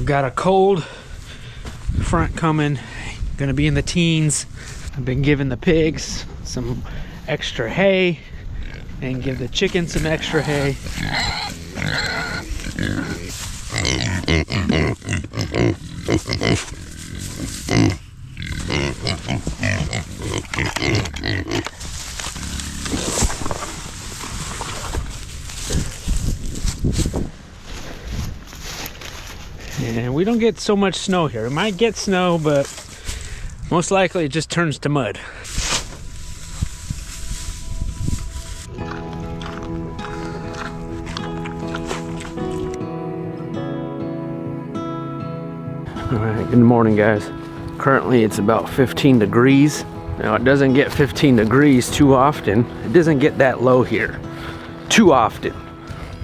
We've got a cold front coming, gonna be in the teens. I've been giving the pigs some extra hay and give the chickens some extra hay. And we don't get so much snow here. We might get snow, but most likely it just turns to mud. All right, good morning, guys. Currently it's about 15 degrees. Now it doesn't get 15 degrees too often. It doesn't get that low here too often.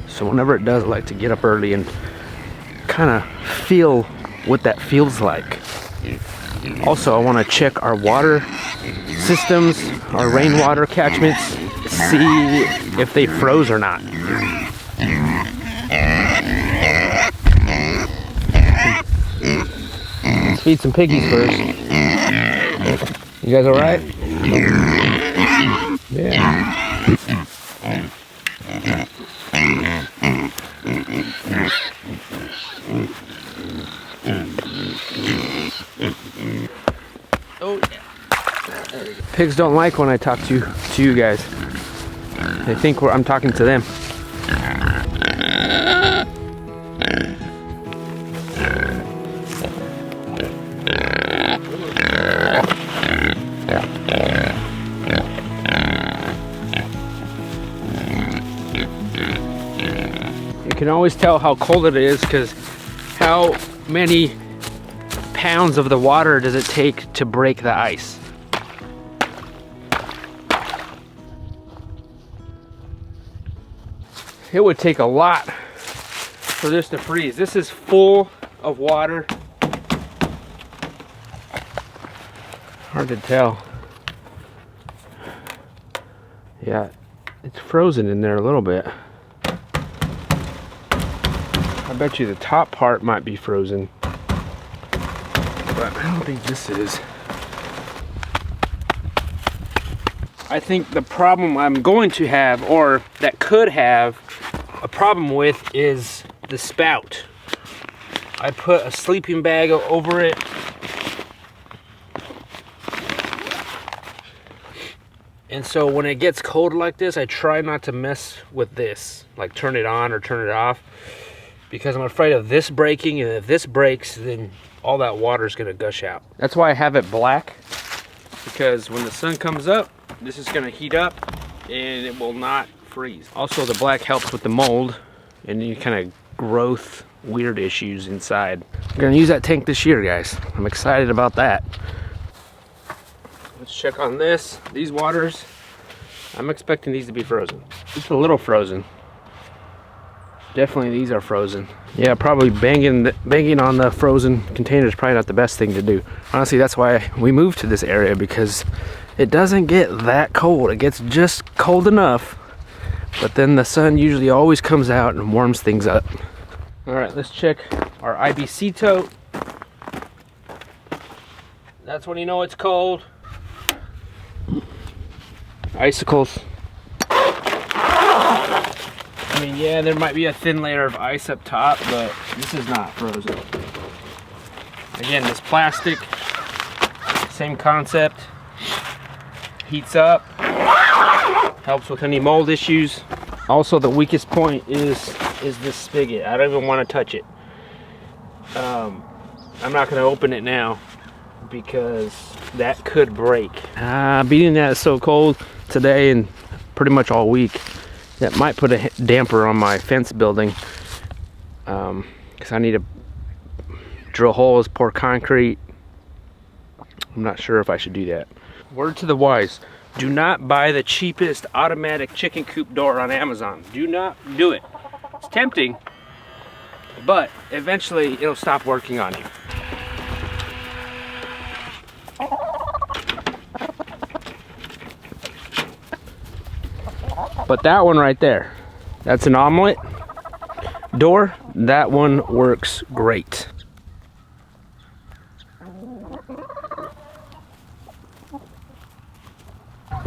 So whenever it does, I like to get up early and kind of feel what that feels like. Also, I want to check our water systems, our rainwater catchments, see if they froze or not. Let's feed some piggies first. You guys all right? Yeah. Oh yeah. Pigs don't like when I talk to you guys. They think I'm talking to them. You can always tell how cold it is because how many pounds of the water does it take to break the ice? It would take a lot for this to freeze. This is full of water. Hard to tell. Yeah, it's frozen in there a little bit. I bet you the top part might be frozen, but I don't think this is. I think the problem I'm going to have, or that could have a problem with, is the spout. I put a sleeping bag over it. And so when it gets cold like this, I try not to mess with this, like turn it on or turn it off, because I'm afraid of this breaking, and if this breaks, then all that water is going to gush out. That's why I have it black, because when the sun comes up, this is going to heat up and it will not freeze. Also, the black helps with the mold and any kind of growth, weird issues inside. I'm going to use that tank this year, guys. I'm excited about that. Let's check on this. These waters, I'm expecting these to be frozen. It's a little frozen. Definitely these are frozen. Yeah, probably banging on the frozen container is probably not the best thing to do. Honestly, that's why we moved to this area, because it doesn't get that cold. It gets just cold enough, but then the sun usually always comes out and warms things up. All right, let's check our IBC tote. That's when you know it's cold. Icicles. I mean, yeah, there might be a thin layer of ice up top, but this is not frozen. Again, this plastic, same concept. Heats up, helps with any mold issues. Also, the weakest point is this spigot. I don't even want to touch it. I'm not going to open it now because that could break. Being that it's so cold today and pretty much all week, that might put a damper on my fence building, because I need to drill holes, pour concrete. I'm not sure if I should do that. Word to the wise, do not buy the cheapest automatic chicken coop door on Amazon. Do not do it. It's tempting, but eventually it'll stop working on you. But that one right there, that's an omelet door. That one works great.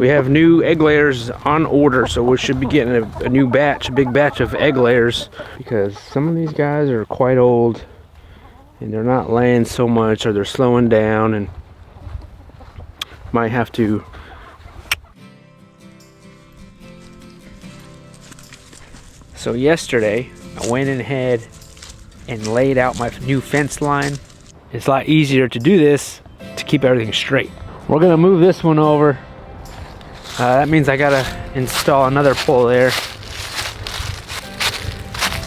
We have new egg layers on order, so we should be getting a new batch, a big batch of egg layers, because some of these guys are quite old and they're not laying so much, or they're slowing down, and might have to. So yesterday I went ahead and laid out my new fence line. It's a lot easier to do this to keep everything straight. We're gonna move this one over. That means I gotta install another pole there.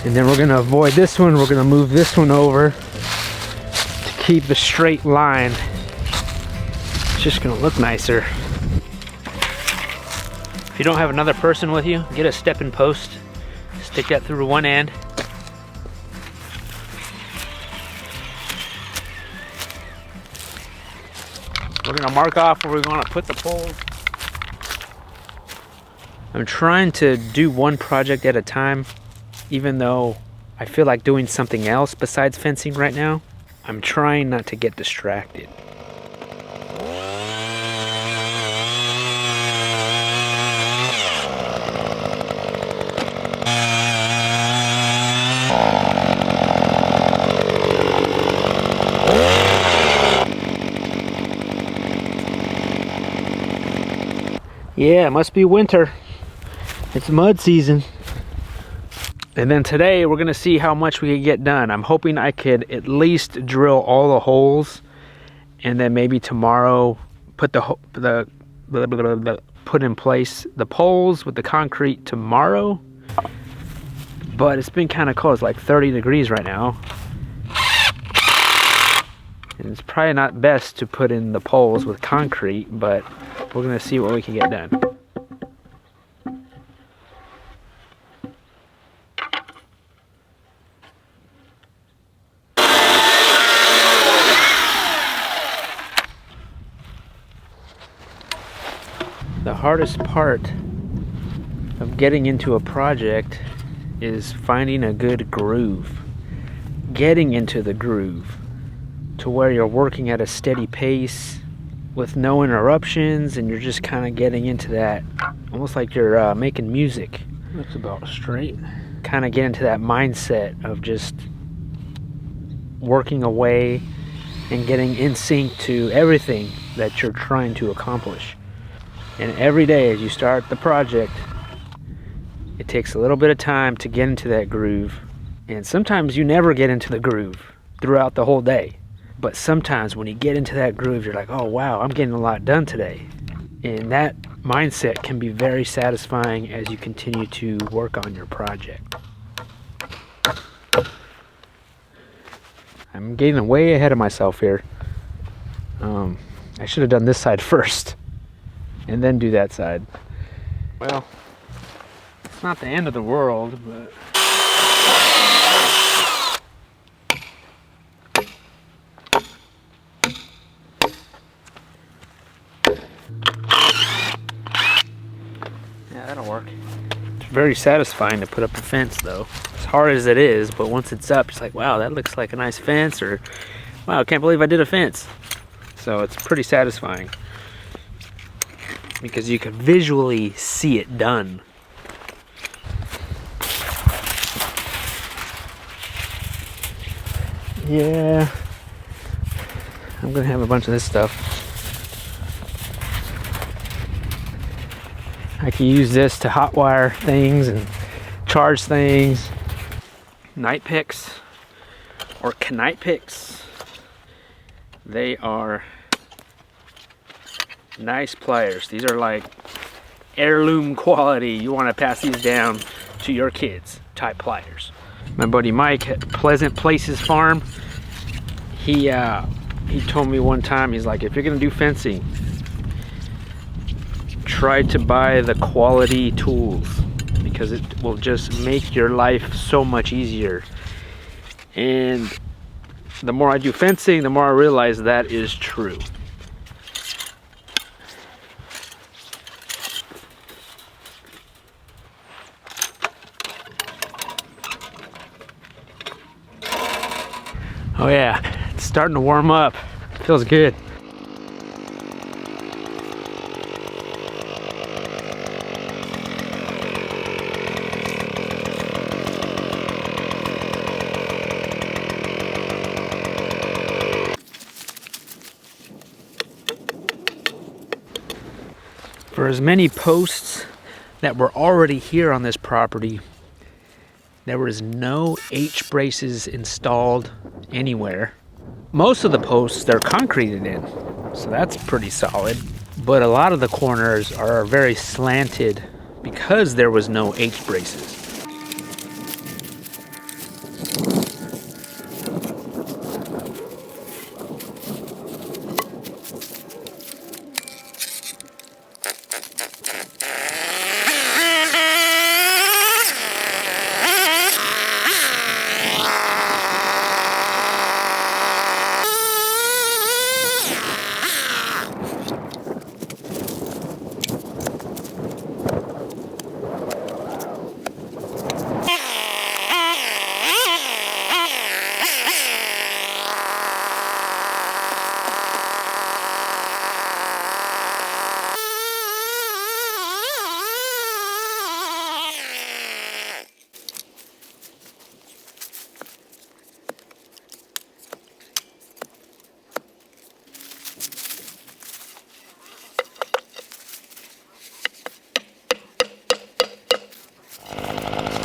And then we're gonna avoid this one. We're gonna move this one over to keep the straight line. It's just gonna look nicer. If you don't have another person with you, get a stepping post. Stick that through one end. We're gonna mark off where we want to put the poles. I'm trying to do one project at a time, even though I feel like doing something else besides fencing right now. I'm trying not to get distracted. Yeah, it must be winter. It's mud season. And then today we're gonna see how much we can get done. I'm hoping I could at least drill all the holes, and then maybe tomorrow put put in place the poles with the concrete tomorrow. But it's been kind of cold. It's like 30 degrees right now. And it's probably not best to put in the poles with concrete, but we're gonna see what we can get done. The hardest part of getting into a project is finding a good groove. Getting into the groove to where you're working at a steady pace with no interruptions, and you're just kind of getting into that, almost like you're making music. That's about straight. Kind of get into that mindset of just working away and getting in sync to everything that you're trying to accomplish. And every day as you start the project, it takes a little bit of time to get into that groove. And sometimes you never get into the groove throughout the whole day. But sometimes when you get into that groove, you're like, oh wow, I'm getting a lot done today. And that mindset can be very satisfying as you continue to work on your project. I'm getting way ahead of myself here. I should have done this side first and then do that side. Well, it's not the end of the world, but yeah, that'll work. It's very satisfying to put up a fence though. As hard as it is, but once it's up, it's like, wow, that looks like a nice fence, or wow, I can't believe I did a fence. So it's pretty satisfying because you can visually see it done. Yeah, I'm gonna have a bunch of this stuff. I can use this to hotwire things and charge things. Night picks or Knight picks. They are nice pliers. These are like heirloom quality. You want to pass these down to your kids type pliers. My buddy Mike at Pleasant Places Farm, he told me one time, he's like, if you're gonna do fencing, try to buy the quality tools, because it will just make your life so much easier. And the more I do fencing, the more I realize that is true. Oh yeah, it's starting to warm up. Feels good. For as many posts that were already here on this property, there was no H-braces installed anywhere. Most of the posts, they're concreted in, so that's pretty solid. But a lot of the corners are very slanted because there was no H-braces.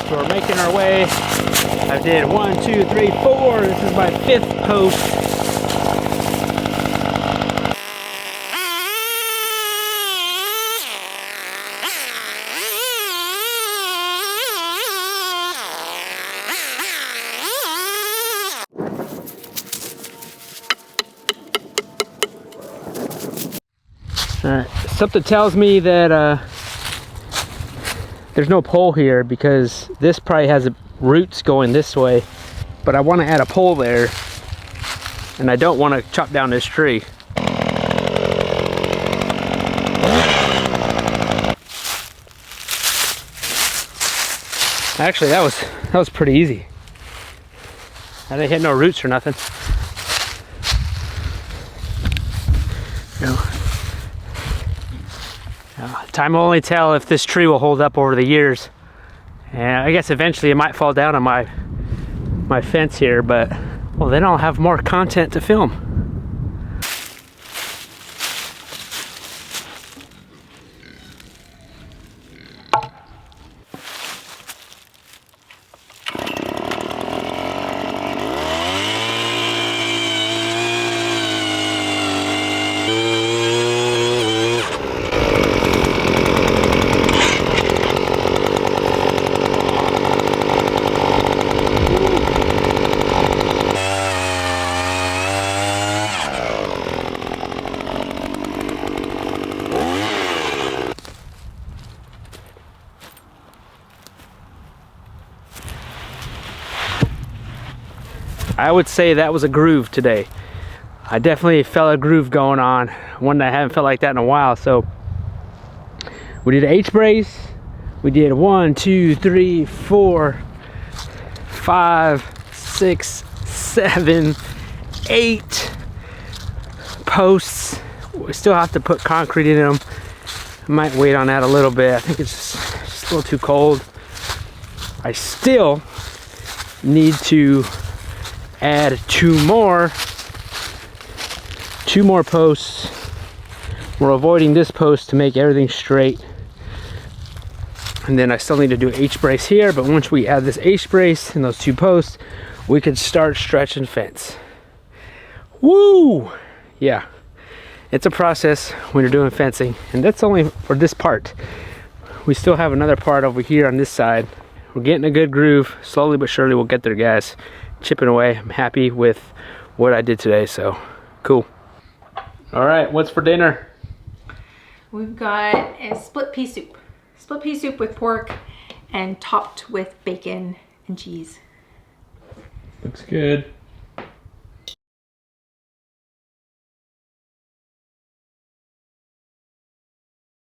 So we're making our way. I did 1, 2, 3, 4. This is my 5th post. Alright, something tells me that there's no pole here because this probably has roots going this way, but I want to add a pole there and I don't want to chop down this tree. Actually, that was pretty easy. I didn't hit no roots or nothing. No. Time will only tell if this tree will hold up over the years. And I guess eventually it might fall down on my fence here, but well, then I'll have more content to film. I would say that was a groove today. I definitely felt a groove going on, one that I haven't felt like that in a while. So we did H-brace. We did 1, 2, 3, 4, 5, 6, 7, 8 posts. We still have to put concrete in them. I might wait on that a little bit. I think it's just a little too cold. I still need to add two more posts. We're avoiding this post to make everything straight, and then I still need to do H-brace here, but once we add this H-brace and those 2 posts, we could start stretching fence. Woo! Yeah, it's a process when you're doing fencing, and that's only for this part. We still have another part over here on this side. We're getting a good groove. Slowly but surely we'll get there, guys. Chipping away. I'm happy with what I did today, so cool. All right, what's for dinner? We've got a split pea soup. Split pea soup with pork and topped with bacon and cheese. Looks good.